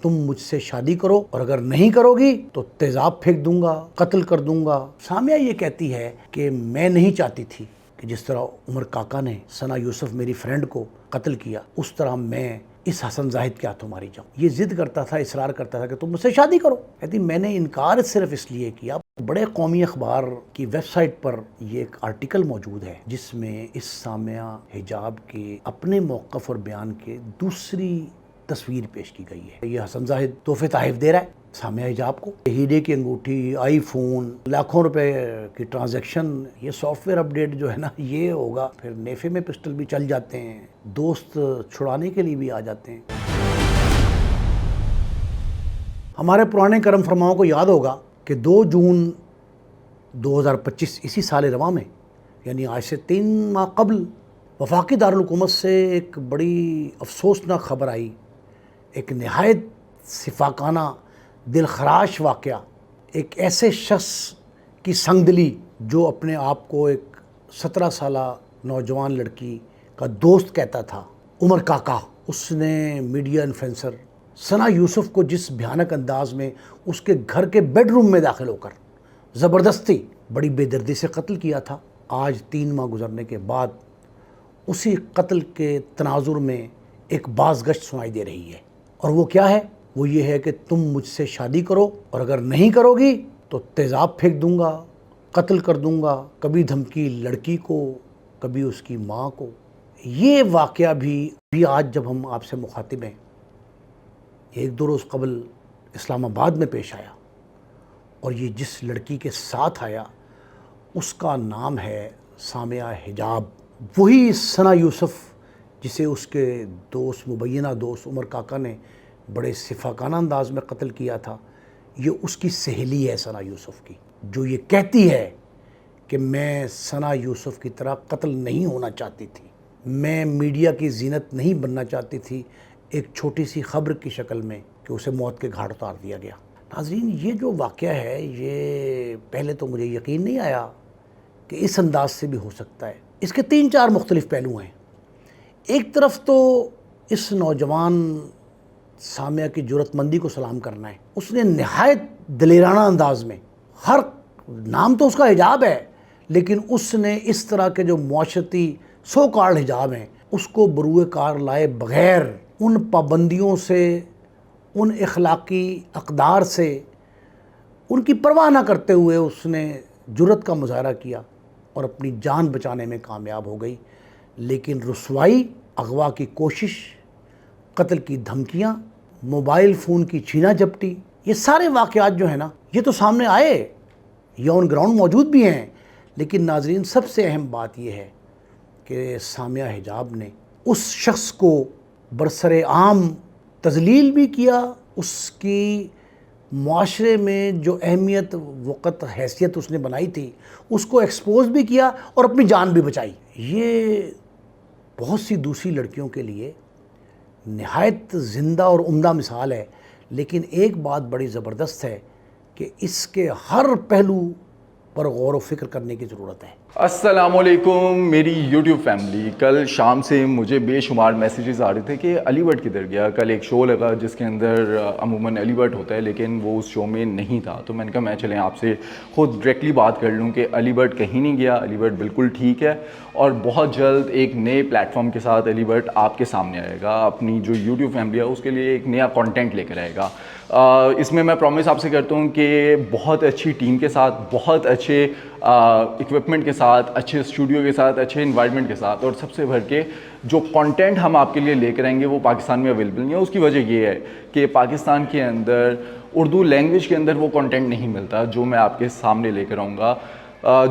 تم مجھ سے شادی کرو اور اگر نہیں کرو گی تو تیزاب پھینک دوں گا، قتل کر دوں گا۔ سامیہ یہ کہتی ہے کہ میں نہیں چاہتی تھی کہ جس طرح عمر کاکا نے ثنا یوسف میری فرینڈ کو قتل کیا اس طرح میں اس حسن زاہد کے ہاتھوں ماری جاؤں۔ یہ ضد کرتا تھا، اصرار کرتا تھا کہ تم مجھ سے شادی کرو۔ کہتی میں نے انکار صرف اس لیے کیا، بڑے قومی اخبار کی ویب سائٹ پر یہ ایک آرٹیکل موجود ہے جس میں اس سامیہ حجاب کے اپنے موقف اور بیان کے دوسری تصویر پیش کی گئی ہے۔ یہ حسن زاہد تحفے تحائف دے رہا ہے سامیہ حجاب کو، ہیرے کی انگوٹھی، آئی فون، لاکھوں روپے کی ٹرانزیکشن۔ یہ سافٹ ویئر اپڈیٹ جو ہے نا یہ ہوگا، پھر نیفے میں پسٹل بھی چل جاتے ہیں، دوست چھڑانے کے لیے بھی آ جاتے ہیں۔ ہمارے پرانے کرم فرماؤں کو یاد ہوگا کہ 2 جون 2025 اسی سال رواں میں، یعنی آج سے 3 ماہ قبل، وفاقی دارالحکومت سے ایک بڑی افسوسناک خبر آئی، ایک نہایت شفاقانہ دل خراش واقعہ، ایک ایسے شخص کی سنگدلی جو اپنے آپ کو ایک 17 سالہ نوجوان لڑکی کا دوست کہتا تھا، عمر کاکا۔ اس نے میڈیا انفلوئنسر ثنا یوسف کو جس بھیانک انداز میں اس کے گھر کے بیڈ روم میں داخل ہو کر زبردستی بڑی بے دردی سے قتل کیا تھا، آج 3 ماہ گزرنے کے بعد اسی قتل کے تناظر میں ایک بازگشت سنائی دے رہی ہے۔ اور وہ کیا ہے؟ وہ یہ ہے کہ تم مجھ سے شادی کرو اور اگر نہیں کرو گی تو تیزاب پھینک دوں گا، قتل کر دوں گا، کبھی دھمکی لڑکی کو، کبھی اس کی ماں کو۔ یہ واقعہ بھی آج جب ہم آپ سے مخاطب ہیں، 1-2 روز قبل اسلام آباد میں پیش آیا، اور یہ جس لڑکی کے ساتھ آیا اس کا نام ہے سامیہ حجاب۔ وہی ثنا یوسف جسے اس کے دوست، مبینہ دوست عمر کاکا نے بڑے شفاقانہ انداز میں قتل کیا تھا، یہ اس کی سہیلی ہے ثنا یوسف کی، جو یہ کہتی ہے کہ میں ثنا یوسف کی طرح قتل نہیں ہونا چاہتی تھی، میں میڈیا کی زینت نہیں بننا چاہتی تھی ایک چھوٹی سی خبر کی شکل میں کہ اسے موت کے گھاٹ اتار دیا گیا۔ ناظرین، یہ جو واقعہ ہے یہ پہلے تو مجھے یقین نہیں آیا کہ اس انداز سے بھی ہو سکتا ہے۔ اس کے 3-4 مختلف پہلو ہیں۔ ایک طرف تو اس نوجوان سامیہ کی جرأت مندی کو سلام کرنا ہے، اس نے نہایت دلیرانہ انداز میں، ہر نام تو اس کا حجاب ہے لیکن اس نے اس طرح کے جو معاشرتی سو کارڈ حجاب ہیں اس کو بروئے کار لائے بغیر، ان پابندیوں سے، ان اخلاقی اقدار سے، ان کی پرواہ نہ کرتے ہوئے اس نے جرأت کا مظاہرہ کیا اور اپنی جان بچانے میں کامیاب ہو گئی۔ لیکن رسوائی، اغوا کی کوشش، قتل کی دھمکیاں، موبائل فون کی چھینا جھپٹی، یہ سارے واقعات جو ہیں نا یہ تو سامنے آئے، یہ آن گراؤنڈ موجود بھی ہیں۔ لیکن ناظرین، سب سے اہم بات یہ ہے کہ سامیہ حجاب نے اس شخص کو برسر عام تذلیل بھی کیا، اس کی معاشرے میں جو اہمیت، وقت، حیثیت اس نے بنائی تھی اس کو ایکسپوز بھی کیا اور اپنی جان بھی بچائی۔ یہ بہت سی دوسری لڑکیوں کے لیے نہایت زندہ اور عمدہ مثال ہے، لیکن ایک بات بڑی زبردست ہے کہ اس کے ہر پہلو پر غور و فکر کرنے کی ضرورت ہے۔ السلام علیکم میری یوٹیوب فیملی۔ کل شام سے مجھے بے شمار میسیجز آ رہے تھے کہ علی بٹ کدھر گیا۔ کل ایک شو لگا جس کے اندر عموماً علی بٹ ہوتا ہے لیکن وہ اس شو میں نہیں تھا، تو میں نے کہا میں چلیں آپ سے خود ڈائریکٹلی بات کر لوں کہ علی بٹ کہیں نہیں گیا، علی بٹ بالکل ٹھیک ہے، اور بہت جلد ایک نئے پلیٹ فارم کے ساتھ علی بٹ آپ کے سامنے آئے گا، اپنی جو یوٹیوب فیملی ہے اس کے لیے ایک نیا کانٹینٹ لے کر آئے گا۔ اس میں پرومس آپ سے کرتا ہوں کہ بہت اچھی ٹیم کے ساتھ، بہت اچھے اکوپمنٹ کے ساتھ، اچھے اسٹوڈیو کے ساتھ، اچھے انوائرمنٹ کے ساتھ، اور سب سے بڑھ کے جو کانٹینٹ ہم آپ کے لیے لے کر آئیں گے وہ پاکستان میں اویلیبل نہیں ہے۔ اس کی وجہ یہ ہے کہ پاکستان کے اندر اردو لینگویج کے اندر وہ کانٹینٹ نہیں ملتا جو میں آپ کے سامنے لے کر آؤں گا۔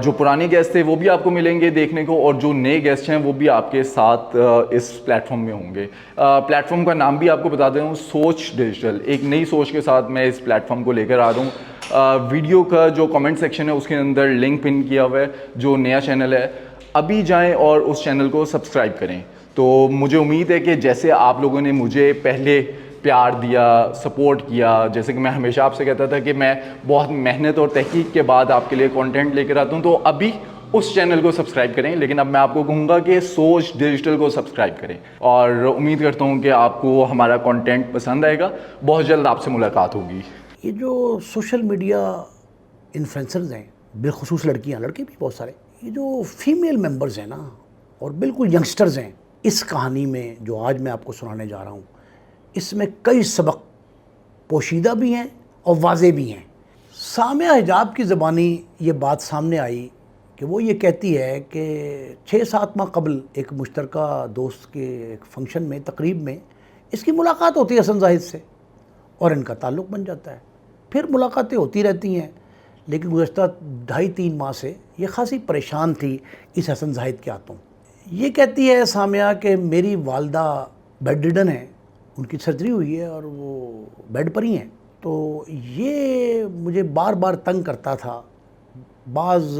جو پرانے گیسٹ تھے وہ بھی آپ کو ملیں گے دیکھنے کو، اور جو نئے گیسٹ ہیں وہ بھی آپ کے ساتھ اس پلیٹ فارم میں ہوں گے۔ پلیٹ فارم کا نام بھی آپ کو بتا دوں، سوچ ڈیجیٹل، ایک نئی سوچ کے ساتھ میں اس پلیٹ فارم کو لے کر آ رہا ہوں۔ ویڈیو کا جو کمنٹ سیکشن ہے اس کے اندر لنک پن کیا ہوا ہے، جو نیا چینل ہے ابھی جائیں اور اس چینل کو سبسکرائب کریں۔ تو مجھے امید ہے کہ جیسے آپ لوگوں نے مجھے پہلے پیار دیا، سپورٹ کیا، جیسے کہ میں ہمیشہ آپ سے کہتا تھا کہ میں بہت محنت اور تحقیق کے بعد آپ کے لیے کانٹینٹ لے کر آتا ہوں، تو ابھی اس چینل کو سبسکرائب کریں، لیکن اب میں آپ کو کہوں گا کہ سوچ ڈیجیٹل کو سبسکرائب کریں، اور امید کرتا ہوں کہ آپ کو ہمارا کنٹینٹ پسند آئے گا. بہت جلد آپ سے ملاقات ہوگی. یہ جو سوشل میڈیا انفلوئنسرز ہیں، بالخصوص لڑکیاں، لڑکے بھی بہت سارے، یہ جو فیمیل ممبرز ہیں نا، اور بالکل ینگسٹرز ہیں، اس کہانی میں جو آج میں آپ کو سنانے جا رہا ہوں، اس میں کئی سبق پوشیدہ بھی ہیں اور واضح بھی ہیں. سامعہ حجاب کی زبانی یہ بات سامنے آئی کہ وہ یہ کہتی ہے کہ 6-7 ماہ قبل ایک مشترکہ دوست کے ایک فنکشن میں، تقریب میں، اس کی ملاقات ہوتی ہے حسن زاہد سے، اور ان کا تعلق بن جاتا ہے. پھر ملاقاتیں ہوتی رہتی ہیں، لیکن گزشتہ 2.5-3 ماہ سے یہ خاصی پریشان تھی اس حسن زاہد کے ہاتھوں. یہ کہتی ہے سامعہ کہ میری والدہ بیڈ ریڈن ہیں، ان کی سرجری ہوئی ہے اور وہ بیڈ پر ہی ہیں. تو یہ مجھے بار بار تنگ کرتا تھا. بعض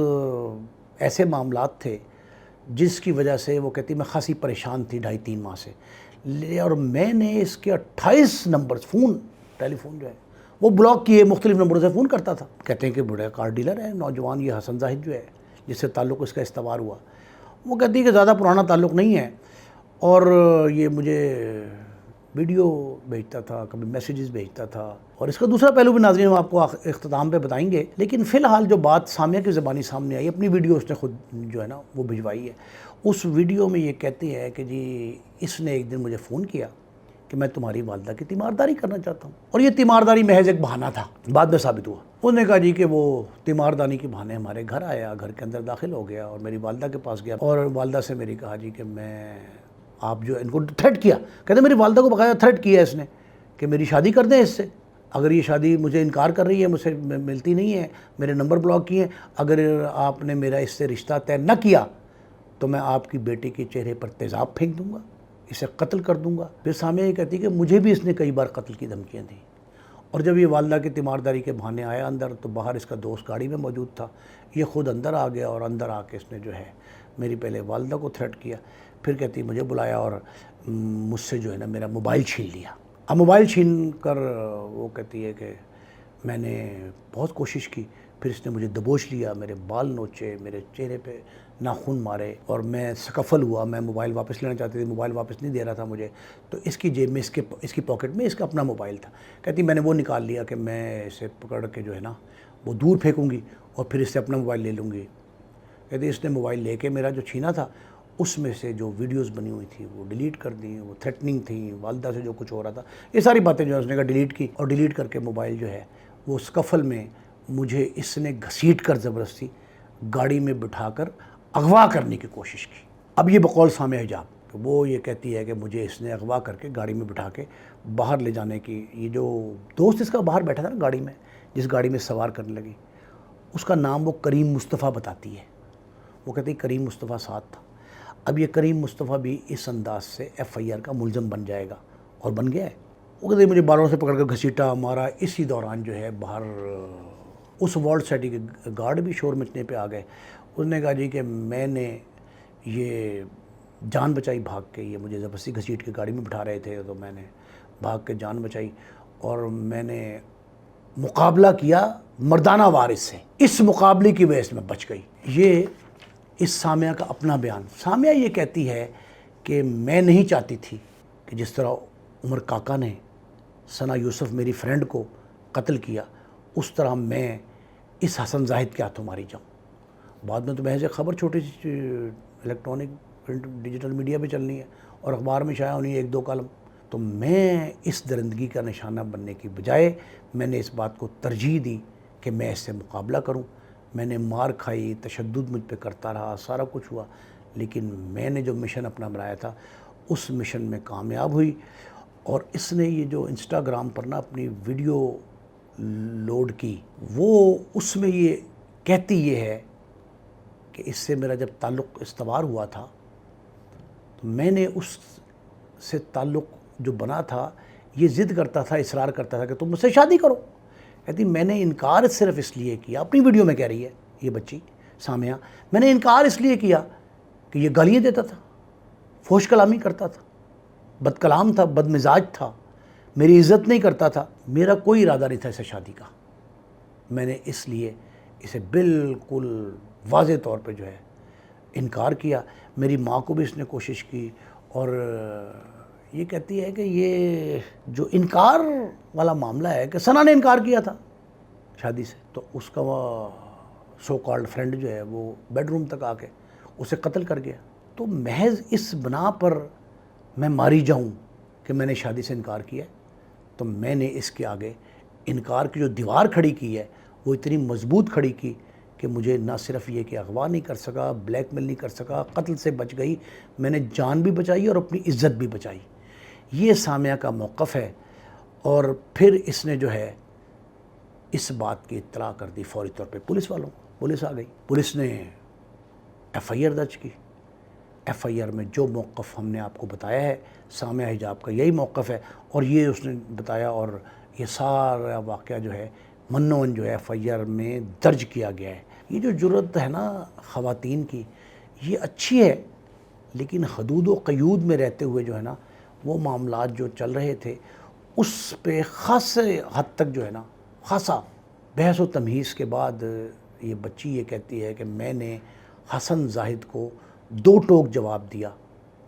ایسے معاملات تھے جس کی وجہ سے وہ کہتی میں خاصی پریشان تھی 2.5-3 ماہ سے. اور میں نے اس کے 28 نمبر ٹیلی فون جو ہے وہ بلاک کیے، مختلف نمبروں سے فون کرتا تھا. کہتے ہیں کہ بڑے کار ڈیلر ہے نوجوان یہ حسن زاہد جو ہے جس سے تعلق اس کا استوار ہوا. وہ کہتی ہے کہ زیادہ پرانا تعلق نہیں ہے، اور یہ مجھے ویڈیو بھیجتا تھا، کبھی میسیجز بھیجتا تھا. اور اس کا دوسرا پہلو بھی ناظرین ہم آپ کو اختتام پہ بتائیں گے. لیکن فی الحال جو بات سامعہ کی زبانی سامنے آئی، اپنی ویڈیو اس نے خود جو ہے نا وہ بھجوائی ہے. اس ویڈیو میں یہ کہتی ہے کہ جی اس نے ایک دن مجھے فون کیا کہ میں تمہاری والدہ کی تیمارداری کرنا چاہتا ہوں. اور یہ تیمارداری محض ایک بہانہ تھا، بعد میں ثابت ہوا. انہوں نے کہا جی کہ وہ تیمارداری کے بہانے ہمارے گھر آیا، گھر کے اندر داخل ہو گیا اور میری والدہ کے پاس گیا، اور والدہ سے میری کہا جی کہ میں آپ جو ان کو تھریٹ کیا. کہتے میری والدہ کو بقایا تھریٹ کیا اس نے کہ میری شادی کر دیں اس سے، اگر یہ شادی مجھے انکار کر رہی ہے، مجھ سے ملتی نہیں ہے، میرے نمبر بلاک کیے ہیں، اگر آپ نے میرا اس سے رشتہ طے نہ کیا تو میں آپ کی بیٹی کے چہرے پر تیزاب پھینک دوں گا، اسے قتل کر دوں گا. پھر سامعہ یہ کہتی کہ مجھے بھی اس نے کئی بار قتل کی دھمکیاں دیں. اور جب یہ والدہ کی تیمارداری کے بہانے آیا اندر، تو باہر اس کا دوست گاڑی میں موجود تھا. یہ خود اندر آ گیا اور اندر آ کے اس نے جو ہے میری پہلے والدہ کو تھریٹ کیا، پھر کہتی مجھے بلایا اور مجھ سے جو ہے نا میرا موبائل چھین لیا. اب موبائل چھین کر وہ کہتی ہے کہ میں نے بہت کوشش کی، پھر اس نے مجھے دبوچ لیا، میرے بال نوچے، میرے چہرے پہ ناخن مارے، اور میں سکفل ہوا. میں موبائل واپس لینا چاہتی تھی، موبائل واپس نہیں دے رہا تھا مجھے. تو اس کی جیب میں اس کی پاکٹ میں اس کا اپنا موبائل تھا. کہتی میں نے وہ نکال لیا کہ میں اسے پکڑ کے جو ہے نا وہ دور پھینکوں گی اور پھر اس سے اپنا موبائل لے لوں گی. کہتی اس نے موبائل لے کے میرا جو چھینا تھا اس میں سے جو ویڈیوز بنی ہوئی تھی وہ ڈیلیٹ کر دی. وہ تھریٹننگ تھیں، والدہ سے جو کچھ ہو رہا تھا، یہ ساری باتیں جو ہے اس نے کہا ڈیلیٹ کی. اور ڈیلیٹ کر کے موبائل جو ہے وہ سکفل میں مجھے اس نے گھسیٹ کر زبردستی گاڑی میں بٹھا کر اغوا کرنے کی کوشش کی. اب یہ بقول سامعہ حجاب کہ وہ یہ کہتی ہے کہ مجھے اس نے اغوا کر کے گاڑی میں بٹھا کے باہر لے جانے کی. یہ جو دوست اس کا باہر بیٹھا تھا نا گاڑی میں، جس گاڑی میں سوار کرنے لگی، اس کا نام وہ کریم مصطفیٰ بتاتی ہے. وہ کہتی ہے کریم مصطفیٰ ساتھ تھا. اب یہ کریم مصطفیٰ بھی اس انداز سے FIR کا ملزم بن جائے گا، اور بن گیا ہے. وہ کہتے ہیں مجھے بالوں سے پکڑ کر گھسیٹا مارا. اسی دوران جو ہے باہر اس والٹ سائٹی کے گارڈ بھی شور مچنے پہ آ گئے. اس نے کہا جی کہ میں نے یہ جان بچائی بھاگ کے، یہ مجھے زبردستی گھسیٹ کے گاڑی میں بٹھا رہے تھے تو میں نے بھاگ کے جان بچائی، اور میں نے مقابلہ کیا مردانہ وارث سے. اس مقابلے کی وجہ سے میں بچ گئی. یہ اس سامعہ کا اپنا بیان. سامعہ یہ کہتی ہے کہ میں نہیں چاہتی تھی کہ جس طرح عمر کاکا نے ثنا یوسف میری فرینڈ کو قتل کیا، اس طرح میں اس حسن زاہد کے ہاتھوں ماری جاؤں. بعد میں تو محض ایک خبر چھوٹی سی الیکٹرانک پرنٹ ڈیجیٹل میڈیا پہ چلنی ہے اور اخبار میں شائع ہونی ہے 1-2 کالم. تو میں اس درندگی کا نشانہ بننے کی بجائے میں نے اس بات کو ترجیح دی کہ میں اس سے مقابلہ کروں. میں نے مار کھائی، تشدد مجھ پہ کرتا رہا، سارا کچھ ہوا، لیکن میں نے جو مشن اپنا بنایا تھا اس مشن میں کامیاب ہوئی. اور اس نے یہ جو انسٹاگرام پر نا اپنی ویڈیو لوڈ کی، وہ اس میں یہ کہتی یہ ہے کہ اس سے میرا جب تعلق استوار ہوا تھا تو میں نے اس سے تعلق جو بنا تھا، یہ ضد کرتا تھا، اصرار کرتا تھا کہ تم مجھ سے شادی کرو. کہتی میں نے انکار صرف اس لیے کیا، اپنی ویڈیو میں کہہ رہی ہے یہ بچی سامعہ، میں نے انکار اس لیے کیا کہ یہ گالیاں دیتا تھا، فحش کلامی کرتا تھا، بد کلام تھا، بد مزاج تھا، میری عزت نہیں کرتا تھا. میرا کوئی ارادہ نہیں تھا اسے شادی کا. میں نے اس لیے اسے بالکل واضح طور پہ جو ہے انکار کیا. میری ماں کو بھی اس نے کوشش کی اور یہ کہتی ہے کہ یہ جو انکار والا معاملہ ہے کہ ثنا نے انکار کیا تھا شادی سے, تو اس کا وہ سو کالڈ فرینڈ جو ہے وہ بیڈ روم تک آ کے اسے قتل کر گیا. تو محض اس بنا پر میں ماری جاؤں کہ میں نے شادی سے انکار کیا ہے, تو میں نے اس کے آگے انکار کی جو دیوار کھڑی کی ہے وہ اتنی مضبوط کھڑی کی کہ مجھے نہ صرف یہ کہ اغوا نہیں کر سکا, بلیک میل نہیں کر سکا, قتل سے بچ گئی, میں نے جان بھی بچائی اور اپنی عزت بھی بچائی. یہ سامیہ کا موقف ہے. اور پھر اس نے جو ہے اس بات کی اطلاع کر دی فوری طور پہ پولیس والوں کو. پولیس آ گئی, پولیس نے ایف آئی آر درج کی. ایف آئی آر میں جو موقف ہم نے آپ کو بتایا ہے سامیہ حجاب کا یہی موقف ہے, اور یہ اس نے بتایا, اور یہ سارا واقعہ جو ہے منون جو ہے ایف آئی آر میں درج کیا گیا ہے. یہ جو جرأت ہے نا خواتین کی, یہ اچھی ہے, لیکن حدود و قیود میں رہتے ہوئے جو ہے نا وہ معاملات جو چل رہے تھے اس پہ خاصے حد تک جو ہے نا خاصا بحث و تمہیز کے بعد یہ بچی یہ کہتی ہے کہ میں نے حسن زاہد کو 2 ٹوک جواب دیا,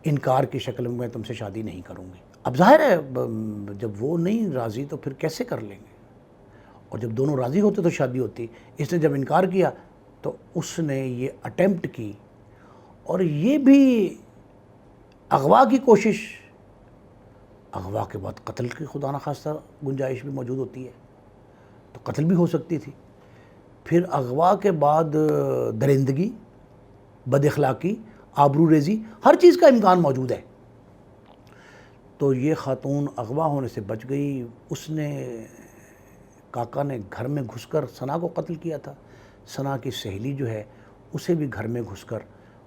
انکار کی شکل میں تم سے شادی نہیں کروں گی. اب ظاہر ہے جب وہ نہیں راضی تو پھر کیسے کر لیں گے, اور جب دونوں راضی ہوتے تو شادی ہوتی. اس نے جب انکار کیا تو اس نے یہ اٹیمپٹ کی, اور یہ بھی اغوا کی کوشش. اغوا کے بعد قتل کی خدا نخواستہ گنجائش بھی موجود ہوتی ہے, تو قتل بھی ہو سکتی تھی. پھر اغوا کے بعد درندگی, بد اخلاقی, آبرو ریزی, ہر چیز کا امکان موجود ہے. تو یہ خاتون اغوا ہونے سے بچ گئی. اس نے کاکا نے گھر میں گھس کر ثنا کو قتل کیا تھا. ثنا کی سہیلی جو ہے اسے بھی گھر میں گھس کر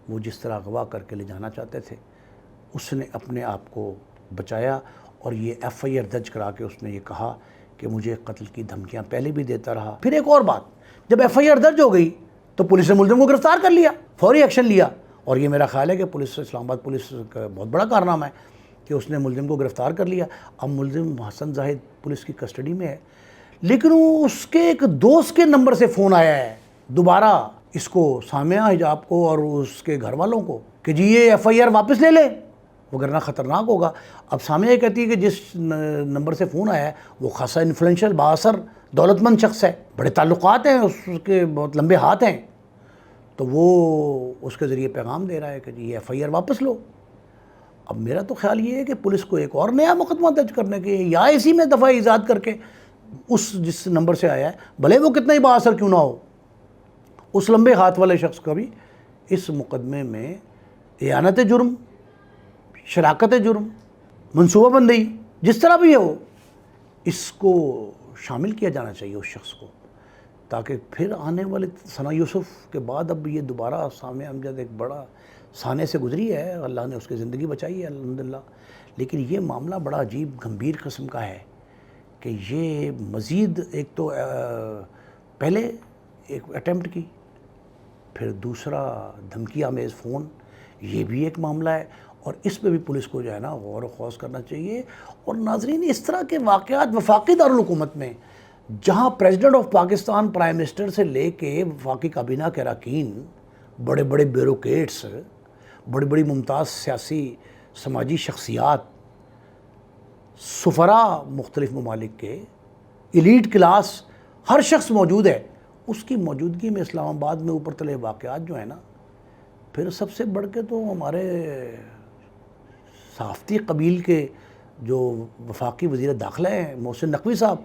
وہ جس طرح اغوا کر کے لے جانا چاہتے تھے اس نے اپنے آپ کو بچایا, اور یہ ایف آئی آر درج کرا کے اس نے یہ کہا کہ مجھے قتل کی دھمکیاں پہلے بھی دیتا رہا. پھر ایک اور بات, جب ایف آئی آر درج ہو گئی تو پولیس نے ملزم کو گرفتار کر لیا, فوری ایکشن لیا. اور یہ میرا خیال ہے کہ پولیس, اسلام آباد پولیس کا بہت بڑا کارنامہ ہے کہ اس نے ملزم کو گرفتار کر لیا. اب ملزم حسن زاہد پولیس کی کسٹڈی میں ہے, لیکن اس کے ایک دوست کے نمبر سے فون آیا ہے دوبارہ اس کو, سامیہ حجاب کو اور اس کے گھر والوں کو, کہ جی یہ ایف آئی آر واپس لے لیں وگرنہ خطرناک ہوگا. اب سامیہ کہتی ہے کہ جس نمبر سے فون آیا ہے وہ خاصا انفلوئنشل, بااثر, دولت مند شخص ہے, بڑے تعلقات ہیں, اس کے بہت لمبے ہاتھ ہیں, تو وہ اس کے ذریعے پیغام دے رہا ہے کہ جی یہ ایف آئی آر واپس لو. اب میرا تو خیال یہ ہے کہ پولیس کو ایک اور نیا مقدمہ درج کرنے کے, یا اسی میں دفعہ ایجاد کر کے اس جس نمبر سے آیا ہے بھلے وہ کتنا ہی بااثر کیوں نہ ہو, اس لمبے ہاتھ والے شخص کا بھی اس مقدمے میں اعانت جرم, شراکت جرم, منصوبہ بندی, جس طرح بھی ہو, اس کو شامل کیا جانا چاہیے اس شخص کو, تاکہ پھر آنے والے ثنا یوسف کے بعد اب یہ دوبارہ سامیہ امجد ایک بڑا سانے سے گزری ہے, اللہ نے اس کی زندگی بچائی ہے الحمدللہ. لیکن یہ معاملہ بڑا عجیب گھمبیر قسم کا ہے کہ یہ مزید ایک تو پہلے ایک اٹیمپٹ کی, پھر دوسرا دھمکی آمیز فون, یہ بھی ایک معاملہ ہے, اور اس پہ بھی پولیس کو جو ہے نا غور و خوض کرنا چاہیے. اور ناظرین, اس طرح کے واقعات وفاقی دارالحکومت میں, جہاں president of Pakistan prime minister سے لے کے وفاقی کابینہ کے اراکین, بڑے بڑے بیوروکریٹس, بڑی بڑی ممتاز سیاسی سماجی شخصیات, سفراء مختلف ممالک کے, ایلیٹ کلاس, ہر شخص موجود ہے, اس کی موجودگی میں اسلام آباد میں اوپر تلے واقعات جو ہیں نا, پھر سب سے بڑھ کے تو ہمارے صحافتی قبیل کے جو وفاقی وزیر داخلہ ہیں محسن نقوی صاحب,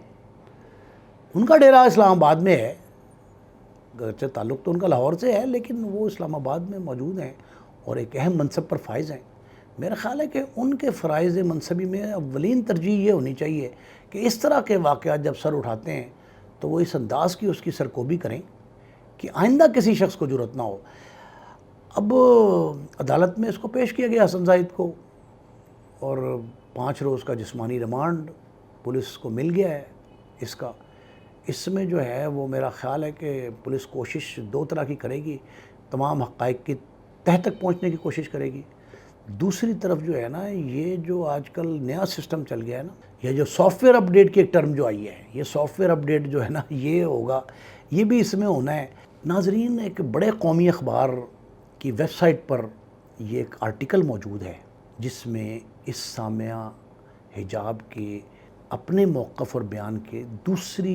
ان کا ڈیرا اسلام آباد میں ہے. گرچہ تعلق تو ان کا لاہور سے ہے, لیکن وہ اسلام آباد میں موجود ہیں اور ایک اہم منصب پر فائز ہیں. میرا خیال ہے کہ ان کے فرائض منصبی میں اولین ترجیح یہ ہونی چاہیے کہ اس طرح کے واقعات جب سر اٹھاتے ہیں تو وہ اس انداز کی اس کی سرکوبی کریں کہ آئندہ کسی شخص کو جرأت نہ ہو. اب عدالت میں اس کو پیش کیا گیا حسن زاہد کو, اور 5 روز کا جسمانی ریمانڈ پولیس کو مل گیا ہے اس کا. اس میں جو ہے وہ میرا خیال ہے کہ پولیس کوشش 2 طرح کی کرے گی, تمام حقائق کی تہ تک پہنچنے کی کوشش کرے گی. دوسری طرف جو ہے نا, یہ جو آج کل نیا سسٹم چل گیا ہے نا, یہ جو سافٹ ویئر اپ ڈیٹ کی ایک ٹرم جو آئی ہے, یہ سافٹ ویئر اپ ڈیٹ جو ہے نا یہ ہوگا, یہ بھی اس میں ہونا ہے. ناظرین, ایک بڑے قومی اخبار کی ویب سائٹ پر یہ ایک آرٹیکل موجود ہے جس میں اس سامعہ حجاب کے اپنے موقف اور بیان کے دوسری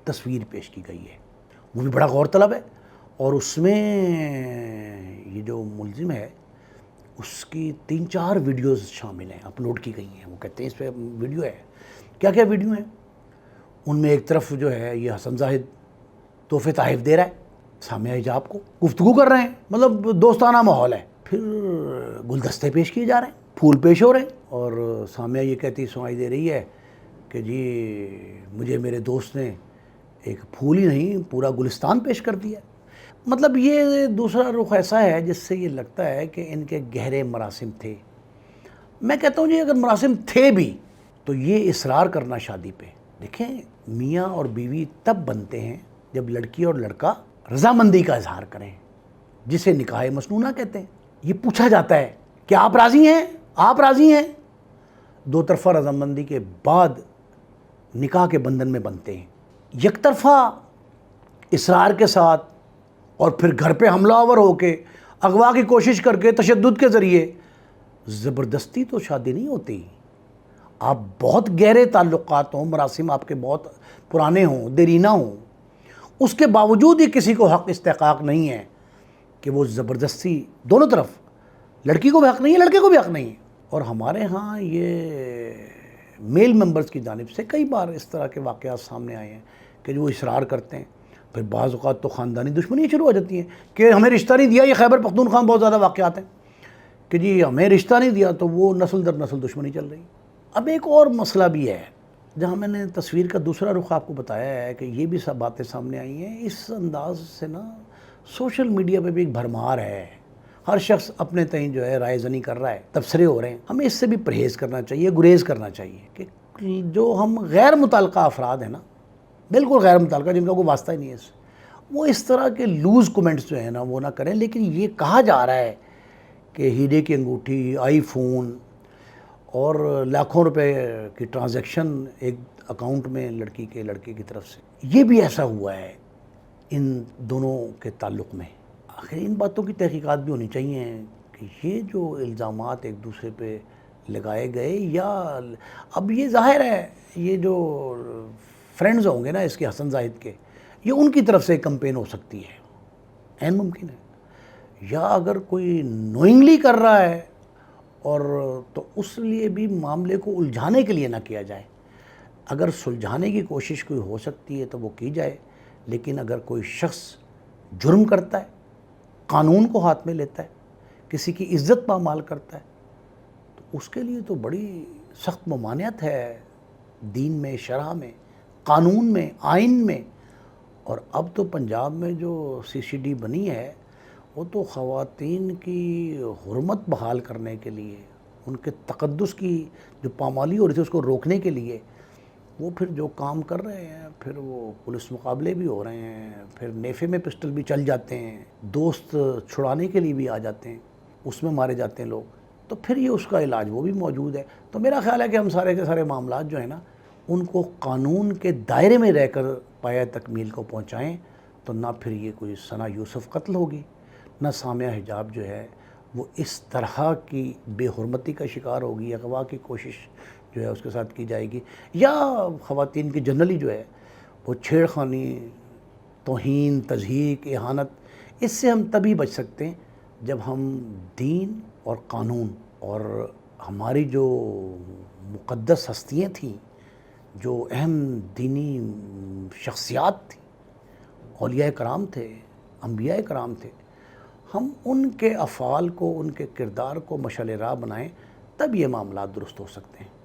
تصویر پیش کی گئی ہے، وہ بھی بڑا غور طلب ہے، اور اس میں یہ جو ملزم ہے اس کی 3-4 ویڈیوز شامل ہیں، اپلوڈ کی گئی ہیں۔ وہ کہتے ہیں اس پہ ویڈیو ہے، کیا کیا ویڈیو ہیں؟ ان میں ایک طرف جو ہے یہ حسن زاہد تحفے تحائف دے رہا ہے سامعہ حجاب کو، گفتگو کر رہے ہیں، مطلب دوستانہ ماحول ہے، پھر گلدستے پیش کیے جا رہے ہیں، پھول پیش ہو رہے ہیں، اور سامعہ یہ کہتی سنائی دے رہی ہے کہ جی مجھے میرے دوست نے ایک پھول ہی نہیں پورا گلستان پیش کر دیا۔ مطلب یہ دوسرا رخ ایسا ہے جس سے یہ لگتا ہے کہ ان کے گہرے مراسم تھے۔ میں کہتا ہوں جی اگر مراسم تھے بھی تو یہ اصرار کرنا شادی پہ، دیکھیں میاں اور بیوی تب بنتے ہیں جب لڑکی اور لڑکا رضامندی کا اظہار کریں، جسے نکاح مسنونہ کہتے ہیں۔ یہ پوچھا جاتا ہے کہ آپ راضی ہیں؟ آپ راضی ہیں؟ دو طرفہ رضامندی کے بعد نکاح کے بندھن میں بنتے ہیں۔ یک طرفہ اصرار کے ساتھ اور پھر گھر پہ حملہ آور ہو کے اغوا کی کوشش کر کے تشدد کے ذریعے زبردستی تو شادی نہیں ہوتی۔ آپ بہت گہرے تعلقات ہوں، مراسم آپ کے بہت پرانے ہوں، دیرینہ ہوں، اس کے باوجود ہی کسی کو حق استحقاق نہیں ہے کہ وہ زبردستی، دونوں طرف، لڑکی کو بھی حق نہیں ہے، لڑکے کو بھی حق نہیں ہے۔ اور ہمارے ہاں یہ میل ممبرز کی جانب سے کئی بار اس طرح کے واقعات سامنے آئے ہیں کہ جو اصرار کرتے ہیں، پھر بعض اوقات تو خاندانی دشمنی شروع ہو جاتی ہیں کہ ہمیں رشتہ نہیں دیا۔ یہ خیبر پختونخوا میں بہت زیادہ واقعات ہیں کہ جی ہمیں رشتہ نہیں دیا تو وہ نسل در نسل دشمنی چل رہی۔ اب ایک اور مسئلہ بھی ہے جہاں میں نے تصویر کا دوسرا رخ آپ کو بتایا ہے کہ یہ بھی سب باتیں سامنے آئی ہیں، اس انداز سے نا سوشل میڈیا پہ بھی ایک بھرمار ہے، ہر شخص اپنے تئیں جو ہے رائے زنی کر رہا ہے، تبصرے ہو رہے ہیں۔ ہمیں اس سے بھی پرہیز کرنا چاہیے، گریز کرنا چاہیے کہ جو ہم غیر متعلقہ افراد ہیں نا، بالکل غیر متعلقہ، جن کا کوئی واسطہ ہی نہیں ہے اس سے، وہ اس طرح کے لوز کومنٹس جو ہیں نا وہ نہ کریں۔ لیکن یہ کہا جا رہا ہے کہ ہیرے کی انگوٹھی، آئی فون اور لاکھوں روپے کی ٹرانزیکشن ایک اکاؤنٹ میں لڑکی کے لڑکے کی طرف سے، یہ بھی ایسا ہوا ہے ان دونوں کے تعلق میں۔ آخر ان باتوں کی تحقیقات بھی ہونی چاہیے کہ یہ جو الزامات ایک دوسرے پہ لگائے گئے، یا اب یہ ظاہر ہے یہ جو فرینڈز ہوں گے نا اس کے حسن زاہد کے، یہ ان کی طرف سے کمپین ہو سکتی ہے، عین ممکن ہے، یا اگر کوئی نوئنگلی کر رہا ہے اور تو اس لیے بھی معاملے کو الجھانے کے لیے نہ کیا جائے۔ اگر سلجھانے کی کوشش کوئی ہو سکتی ہے تو وہ کی جائے، لیکن اگر کوئی شخص جرم کرتا ہے، قانون کو ہاتھ میں لیتا ہے، کسی کی عزت پامال کرتا ہے، تو اس کے لیے تو بڑی سخت ممانعت ہے دین میں، شرع میں، قانون میں، آئین میں۔ اور اب تو پنجاب میں جو CCD بنی ہے وہ تو خواتین کی حرمت بحال کرنے کے لیے، ان کے تقدس کی جو پامالی ہو رہی تھی اس کو روکنے کے لیے وہ پھر جو کام کر رہے ہیں، پھر وہ پولیس مقابلے بھی ہو رہے ہیں، پھر نیفے میں پسٹل بھی چل جاتے ہیں، دوست چھڑانے کے لیے بھی آ جاتے ہیں، اس میں مارے جاتے ہیں لوگ، تو پھر یہ اس کا علاج وہ بھی موجود ہے۔ تو میرا خیال ہے کہ ہم سارے کے سارے معاملات جو ہیں نا ان کو قانون کے دائرے میں رہ کر پایہ تکمیل کو پہنچائیں، تو نہ پھر یہ کوئی ثنا یوسف قتل ہوگی، نہ سامعہ حجاب جو ہے وہ اس طرح کی بے حرمتی کا شکار ہوگی، اغوا کی کوشش جو ہے اس کے ساتھ کی جائے گی، یا خواتین کی جنرلی جو ہے وہ چھیڑ خانی، توہین، تضحیک، اہانت، اس سے ہم تبھی بچ سکتے ہیں جب ہم دین اور قانون اور ہماری جو مقدس ہستیاں تھیں، جو اہم دینی شخصیات تھیں، اولیاء کرام تھے، انبیاء کرام تھے، ہم ان کے افعال کو، ان کے کردار کو مشعل راہ بنائیں، تب یہ معاملات درست ہو سکتے ہیں۔